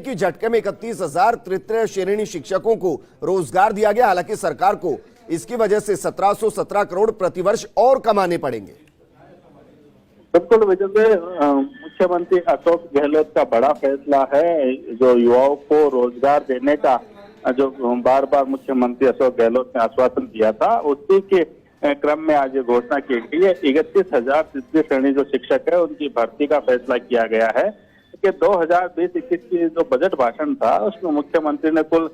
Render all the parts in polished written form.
की झटके में 31,000 तृतीय श्रेणी शिक्षकों को रोजगार दिया गया। हालांकि सरकार को इसकी वजह से 1717 करोड़ प्रतिवर्ष और कमाने पड़ेंगे। बिल्कुल विजय, मुख्यमंत्री अशोक गहलोत का बड़ा फैसला है जो युवाओं को रोजगार देने का जो बार बार मुख्यमंत्री अशोक गहलोत ने आश्वासन दिया था, उसी के क्रम में आज ये घोषणा की गई है। 31,000 तृतीय श्रेणी जो शिक्षक है उनकी भर्ती का फैसला किया गया है कि 2020-21 की जो बजट भाषण था उसमें मुख्यमंत्री ने कुल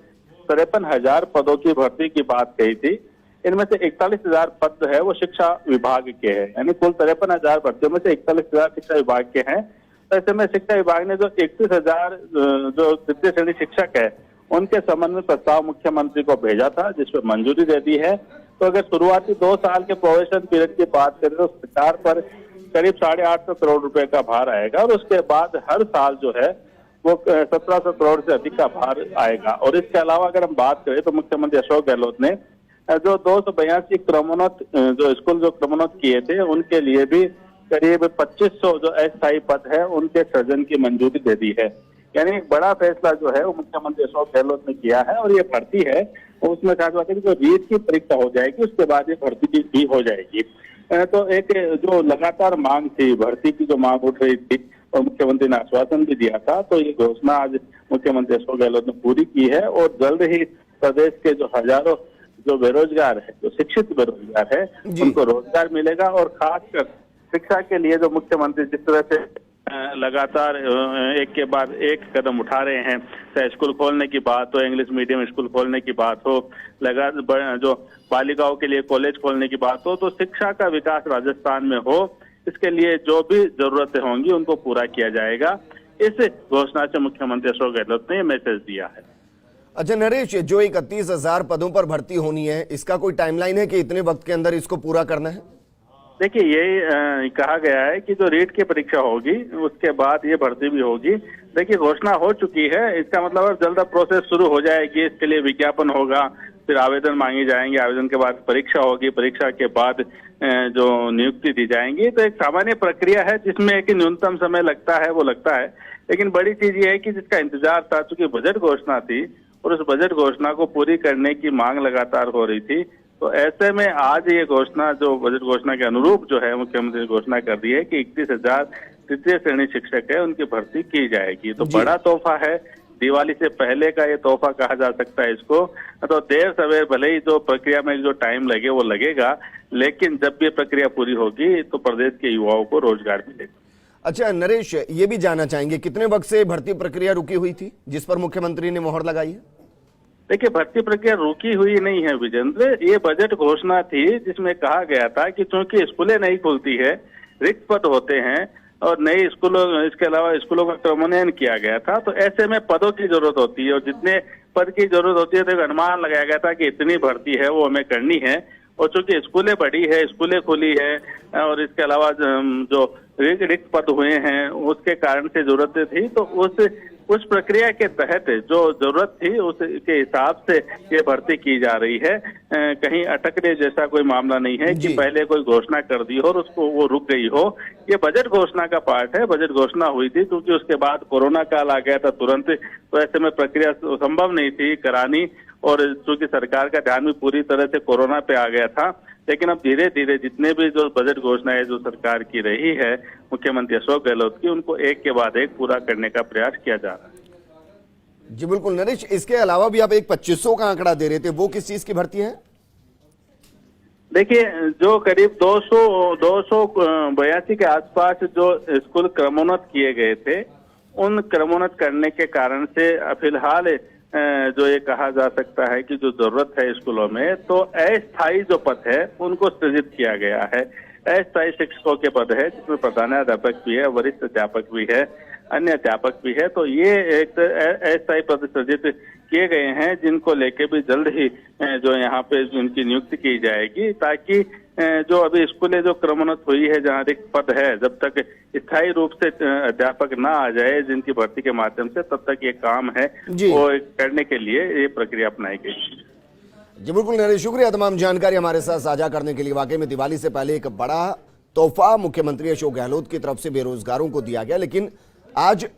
53,000 पदों की भर्ती की बात कही थी। इनमें से 41,000 पद जो है वो शिक्षा विभाग के हैं, यानी कुल 53,000 भर्तियों में से 41,000 शिक्षा विभाग के हैं। तो ऐसे में शिक्षा विभाग ने जो 31,000 जो तृतीय श्रेणी शिक्षक है उनके संबंध में प्रस्ताव मुख्यमंत्री को भेजा था, जिसपे मंजूरी दे दी है। तो अगर शुरुआती 2 साल के प्रोबेशन पीरियड की बात करें तो सरकार पर करीब 850 करोड़ रुपए का भार आएगा और उसके बाद हर साल जो है वो 1700 करोड़ से अधिक का भार आएगा। और इसके अलावा अगर हम बात करें तो मुख्यमंत्री अशोक गहलोत ने जो 282 क्रमोन्नत जो स्कूल जो क्रमोन्नत किए थे उनके लिए भी करीब 2500 जो अस्थायी पद है उनके सृजन की मंजूरी दे दी है। यानी एक बड़ा फैसला जो है वो मुख्यमंत्री अशोक गहलोत ने किया है। और ये भर्ती है उसमें खास बात है कि जो रीट की परीक्षा हो जाएगी उसके बाद ये भर्ती भी हो जाएगी। तो एक जो लगातार मांग थी, भर्ती की जो मांग उठ रही थी और मुख्यमंत्री ने आश्वासन भी दिया था, तो ये घोषणा आज मुख्यमंत्री अशोक गहलोत ने पूरी की है। और जल्द ही प्रदेश के जो हजारों जो बेरोजगार है, जो शिक्षित बेरोजगार है, उनको रोजगार मिलेगा। और खासकर शिक्षा के लिए जो मुख्यमंत्री जिस तरह से लगातार एक के बाद एक कदम उठा रहे हैं, चाहे स्कूल खोलने की बात हो, इंग्लिश मीडियम स्कूल खोलने की बात हो, जो बालिकाओं के लिए कॉलेज खोलने की बात हो, तो शिक्षा का विकास राजस्थान में हो, इसके लिए जो भी जरूरतें होंगी उनको पूरा किया जाएगा। इस घोषणा से मुख्यमंत्री अशोक गहलोत ने मैसेज दिया है। अच्छा नरेश, जो 31,000 पदों पर भर्ती होनी है, इसका कोई टाइमलाइन है कि इतने वक्त के अंदर इसको पूरा करना है? देखिए, यही कहा गया है कि जो रीट की परीक्षा होगी उसके बाद ये भर्ती भी होगी। देखिए, घोषणा हो चुकी है, इसका मतलब अब जल्द प्रोसेस शुरू हो जाएगी। इसके लिए विज्ञापन होगा, फिर आवेदन मांगे जाएंगे, आवेदन के बाद परीक्षा होगी, परीक्षा के बाद जो नियुक्ति दी जाएंगी। तो एक सामान्य प्रक्रिया है जिसमें एक न्यूनतम समय लगता है, वो लगता है। लेकिन बड़ी चीज ये है कि जिसका इंतजार था, चूंकि बजट घोषणा थी और उस बजट घोषणा को पूरी करने की मांग लगातार हो रही थी, तो ऐसे में आज ये घोषणा जो बजट घोषणा के अनुरूप जो है मुख्यमंत्री ने घोषणा कर दी है कि 31,000 तृतीय श्रेणी शिक्षक है उनकी भर्ती की जाएगी। तो बड़ा तोहफा है, दिवाली से पहले का ये तोहफा कहा जा सकता है इसको। तो देर सवेर भले ही जो प्रक्रिया में जो टाइम लगे वो लगेगा, लेकिन जब ये प्रक्रिया पूरी होगी तो प्रदेश के युवाओं को रोजगार मिलेगा। अच्छा नरेश, ये भी जानना चाहेंगे कितने वक्त से भर्ती प्रक्रिया रुकी हुई थी जिस पर मुख्यमंत्री ने मोहर लगाई है? देखिए, भर्ती प्रक्रिया रुकी हुई नहीं है विजेंद्र। ये बजट घोषणा थी जिसमें कहा गया था कि चूंकि स्कूलें नहीं खुलती है, रिक्त पद होते हैं और नई स्कूलों, इसके अलावा स्कूलों का क्रमोन्नयन किया गया था, तो ऐसे में पदों की जरूरत होती है और जितने पद की जरूरत होती है तो एक अनुमान लगाया गया था कि इतनी भर्ती है वो हमें करनी है। और चूंकि स्कूलें बढ़ी है, स्कूलें खुली है और इसके अलावा जो रिक्त पद हुए हैं उसके कारण से जरूरतें थी, तो उस प्रक्रिया के तहत जो जरूरत थी उसके हिसाब से ये भर्ती की जा रही है। कहीं अटकने जैसा कोई मामला नहीं है कि पहले कोई घोषणा कर दी हो और उसको वो रुक गई हो। ये बजट घोषणा का पार्ट है। बजट घोषणा हुई थी क्योंकि उसके बाद कोरोना काल आ गया था तुरंत, तो ऐसे में प्रक्रिया संभव नहीं थी करानी। और चूंकि सरकार का ध्यान भी पूरी तरह से कोरोना पे आ गया था, लेकिन अब धीरे धीरे जितने भी जो बजट घोषणाएं जो सरकार की रही है मुख्यमंत्री अशोक गहलोत की, उनको एक के बाद एक पूरा करने का प्रयास किया जा रहा है। जी बिल्कुल नरेश, इसके अलावा भी आप एक 2500 का आंकड़ा दे रहे थे, वो किस चीज की भर्ती है? देखिए, जो करीब 282 के आसपास जो स्कूल क्रमोन्नत किए गए थे, उन क्रमोन्नत करने के कारण से फिलहाल जो ये कहा जा सकता है कि जो जरूरत है स्कूलों में, तो अस्थायी जो पद है उनको सृजित किया गया है। अस्थायी शिक्षकों के पद है जिसमें प्रधानाध्यापक भी है, वरिष्ठ अध्यापक भी है, अन्य अध्यापक भी है। तो ये एक अस्थायी पद सृजित किए गए हैं जिनको लेके भी जल्द ही जो यहाँ पे उनकी नियुक्ति की जाएगी, ताकि जो अभी स्कूलें जो क्रमोन्नत हुई है जहाँ रिक्त पद है, जब तक स्थायी रूप से अध्यापक ना आ जाए जिनकी भर्ती के माध्यम से, तब तक ये काम है वो करने के लिए ये प्रक्रिया अपनाई गई। जी बिल्कुल नरेश, शुक्रिया तमाम जानकारी हमारे साथ साझा करने के लिए। वाकई में दिवाली से पहले एक बड़ा तोहफा मुख्यमंत्री अशोक गहलोत की तरफ से बेरोजगारों को दिया गया, लेकिन आज